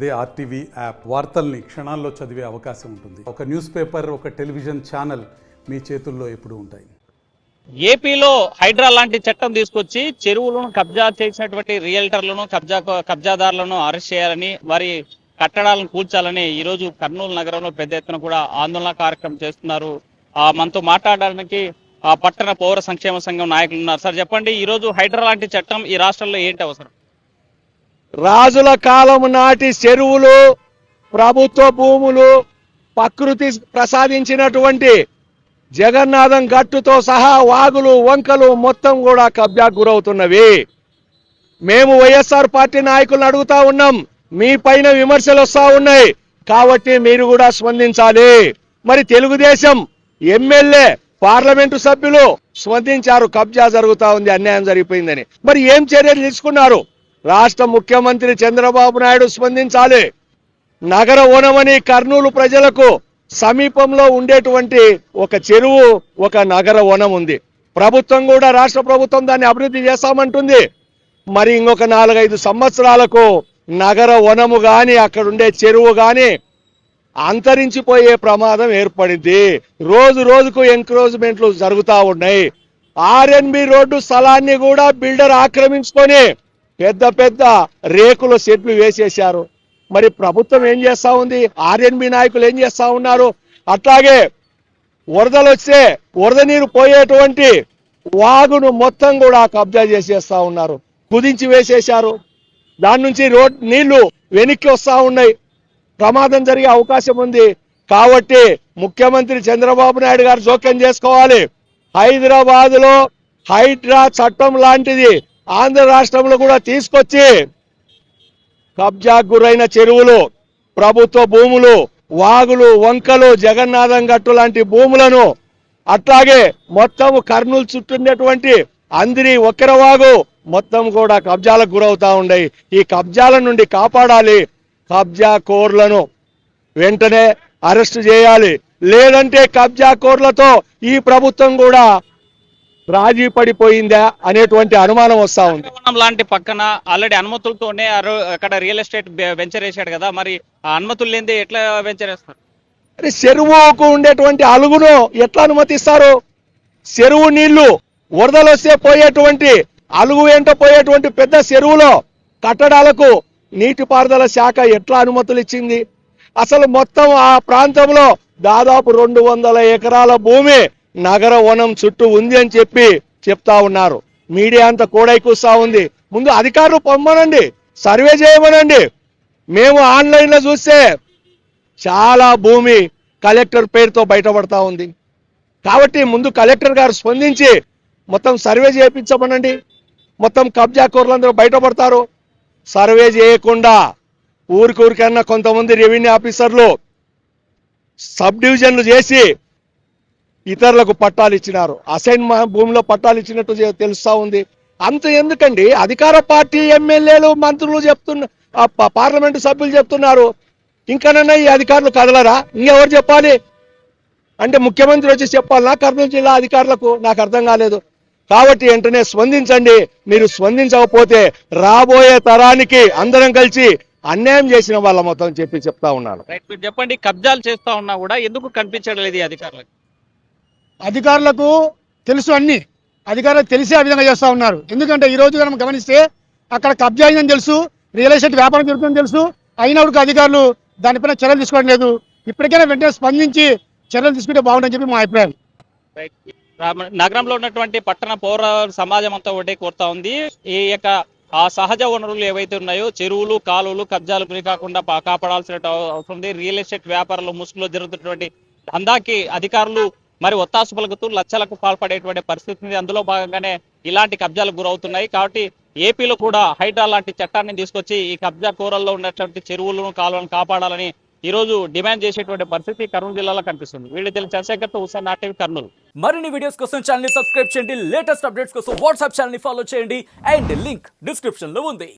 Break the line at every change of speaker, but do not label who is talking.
అదే RTV app వార్తల్ని క్షణాల్లో చదివే అవకాశం ఉంటుంది. ఒక న్యూస్ పేపర్, ఒక టెలివిజన్ ఛానల్ మీ చేతుల్లో ఎప్పుడూ ఉంటాయి.
ఏపీలో హైడ్రా లాంటి చట్టం తీసుకొచ్చి చెరువులను కబ్జా చేసినటువంటి రియల్టర్లను కబ్జాదారులను అరెస్ట్ చేయాలని, వారి కట్టడాలను కూల్చాలని ఈరోజు కర్నూలు నగరంలో పెద్ద ఎత్తున కూడా ఆందోళన కార్యక్రమం చేస్తున్నారు. మనతో మాట్లాడడానికి పట్టణ పౌర సంక్షేమ సంఘం నాయకులు ఉన్నారు. సార్ చెప్పండి, ఈరోజు హైడ్రా లాంటి చట్టం ఈ రాష్ట్రంలో ఏంటి అవసరం?
రాజుల కాలం నాటి చెరువులు, ప్రభుత్వ భూములు, ప్రకృతి ప్రసాదించినటువంటి జగన్నాథం గట్టుతో సహా వాగులు, వంకలు మొత్తం కూడా కబ్జాకు గురవుతున్నవి. మేము వైఎస్ఆర్ పార్టీ నాయకులను అడుగుతా ఉన్నాం, మీ పైన విమర్శలు వస్తా ఉన్నాయి కాబట్టి మీరు కూడా స్పందించాలి. మరి తెలుగుదేశం ఎమ్మెల్యే, పార్లమెంటు సభ్యులు స్పందించారు, కబ్జా జరుగుతా ఉంది, అన్యాయం జరిగిపోయిందని. మరి ఏం చర్యలు తీసుకున్నారు? రాష్ట్ర ముఖ్యమంత్రి చంద్రబాబు నాయుడు స్పందించాలి. నగర వనమని కర్నూలు ప్రజలకు సమీపంలో ఉండేటువంటి ఒక చెరువు, ఒక నగర వనం ఉంది. ప్రభుత్వం కూడా, రాష్ట్ర ప్రభుత్వం దాన్ని అభివృద్ధి చేస్తామంటుంది. మరి ఇంకొక 4-5 సంవత్సరాలకు నగర వనము గాని, అక్కడ ఉండే చెరువు గాని అంతరించిపోయే ప్రమాదం ఏర్పడింది. రోజు రోజుకు ఎంక్రోచ్మెంట్లు జరుగుతూ ఉన్నాయి. ఆర్ఎన్బి రోడ్డు స్థలాన్ని కూడా బిల్డర్ ఆక్రమించుకొని పెద్ద పెద్ద రేకుల సెట్లు వేసేశారు. మరి ప్రభుత్వం ఏం చేస్తా ఉంది? ఆర్ఎన్బి నాయకులు ఏం చేస్తా ఉన్నారు? అట్లాగే వరదలు వస్తే వరద నీరు పోయేటువంటి వాగును మొత్తం కూడా కబ్జా చేసేస్తా ఉన్నారు, కుదించి వేసేశారు. దాని నుంచి నీళ్లు వెనక్కి వస్తా ఉన్నాయి, ప్రమాదం జరిగే అవకాశం ఉంది. కాబట్టి ముఖ్యమంత్రి చంద్రబాబు నాయుడు గారు జోక్యం చేసుకోవాలి. హైదరాబాద్ లో హైడ్రా చట్టం లాంటిది ఆంధ్ర రాష్ట్రంలో కూడా తీసుకొచ్చి కబ్జా గురైన చెరువులు, ప్రభుత్వ భూములు, వాగులు, వంకలు, జగన్నాథం గట్టు లాంటి భూములను, అట్లాగే మొత్తం కర్నూలు చుట్టూన్నటువంటి అందిరి, ఒక్కెరవాగు మొత్తం కూడా కబ్జాలకు గురవుతా ఉన్నాయి. ఈ కబ్జాల నుండి కాపాడాలి. కబ్జా కోర్లను వెంటనే అరెస్ట్ చేయాలి. లేదంటే కబ్జా కోర్లతో ఈ ప్రభుత్వం కూడా రాజీ పడిపోయిందా అనేటువంటి అనుమానం వస్తా ఉంది.
లాంటి పక్కన ఆల్రెడీ అనుమతులతోనే అక్కడ రియల్ ఎస్టేట్ వెంచర్ వేసాడు కదా, మరి ఆ అనుమతులు లేనిదే ఎట్లా వెంచర్ వేస్తారు?
అరే, చెరువుకు ఉండేటువంటి అలుగును ఎట్లా అనుమతిస్తారు? చెరువు నీళ్లు వరదలు వస్తే పోయేటువంటి అలుగు వెంట పోయేటువంటి పెద్ద చెరువులో కట్టడాలకు నీటిపారుదల శాఖ ఎట్లా అనుమతులు ఇచ్చింది? అసలు మొత్తం ఆ ప్రాంతంలో దాదాపు 200 ఎకరాల భూమి నగర వనం చుట్టూ ఉంది అని చెప్తా ఉన్నారు. మీడియా అంతా కూడైకూస్తా ఉంది. ముందు అధికారులు పొమ్మనండి, సర్వే చేయమనండి. మేము ఆన్లైన్ లో చూస్తే చాలా భూమి కలెక్టర్ పేరుతో బయటపడతా ఉంది. కాబట్టి ముందు కలెక్టర్ గారు స్పందించి మొత్తం సర్వే చేయించమనండి. మొత్తం కబ్జా కోర్లందరూ బయటపడతారు. సర్వే చేయకుండా ఊరికన్నా కొంతమంది రెవెన్యూ ఆఫీసర్లు సబ్ డివిజన్లు చేసి ఇతరులకు పట్టాలు ఇచ్చినారు. అసైన్ భూమిలో పట్టాలు ఇచ్చినట్టు తెలుస్తా ఉంది. అంత ఎందుకండి? అధికార పార్టీ ఎమ్మెల్యేలు, మంత్రులు పార్లమెంటు సభ్యులు చెప్తున్నారు. ఇంకనన్నా ఈ అధికారులు కదలరా? ఇంకెవరు చెప్పాలి? అంటే ముఖ్యమంత్రి వచ్చి చెప్పాలనా కర్నూలు జిల్లా అధికారులకు? నాకు అర్థం కాలేదు. కాబట్టి వెంటనే స్పందించండి. మీరు స్పందించకపోతే రాబోయే తరానికి అందరం కలిసి అన్యాయం చేసిన వాళ్ళ మొత్తం చెప్తా ఉన్నారు.
మీరు చెప్పండి, కబ్జాలు చేస్తా ఉన్నా కూడా ఎందుకు కనిపించడం లేదు అధికారులకు?
అధికారులకు తెలుసు, అన్ని అధికారులకు తెలిసే ఆ విధంగా చేస్తూ ఉన్నారు. ఎందుకంటే ఈ రోజు మనం గమనిస్తే అక్కడ కబ్జా అయిందని తెలుసు, రియల్ ఎస్టేట్ వ్యాపారం జరుగుతుందని తెలుసు, అయినప్పుడు అధికారులు దానిపైన చర్యలు తీసుకోవడం లేదు. ఇప్పటికైనా వెంటనే స్పందించి చర్యలు తీసుకుంటే బాగుంటుందని చెప్పి మా అభిప్రాయం.
నగరంలో ఉన్నటువంటి పట్టణ పౌర సమాజం అంతా ఒకటే కోరుతా ఉంది. ఈ యొక్క ఆ సహజ వనరులు ఏవైతే ఉన్నాయో, చెరువులు, కాలువలు కబ్జాలు గురి కాకుండా కాపాడాల్సిన అవసరం ఉంది. రియల్ ఎస్టేట్ వ్యాపారాలు ముసుగులో జరుగుతున్నటువంటి దందాకి అధికారులు మరి ఒత్తాసు పలుకుతూ లక్షలకు పాల్పడేటువంటి పరిస్థితి ఉంది. అందులో భాగంగానే ఇలాంటి కబ్జాలకు గురవుతున్నాయి. కాబట్టి ఏపీలో కూడా హైడ్రా లాంటి చట్టాన్ని తీసుకొచ్చి ఈ కబ్జా కూరల్లో ఉన్నటువంటి చెరువులను, కాలువలను కాపాడాలని ఈ రోజు డిమాండ్ చేసేటువంటి పరిస్థితి కర్నూలు జిల్లాలో కనిపిస్తుంది. వీళ్ళు తెలిసి చంద్రశేఖర్ తో హుస్సేన్, ఆర్టీవీ కర్నూలు.
మరిన్ని వీడియోస్ కోసం ఛానల్ ని సబ్స్క్రైబ్ చేయండి. లేటెస్ట్ అప్డేట్స్ కోసం వాట్సాప్ ఛానల్ ని ఫాలో చేయండి. అండ్ లింక్ డిస్క్రిప్షన్ లో ఉంది.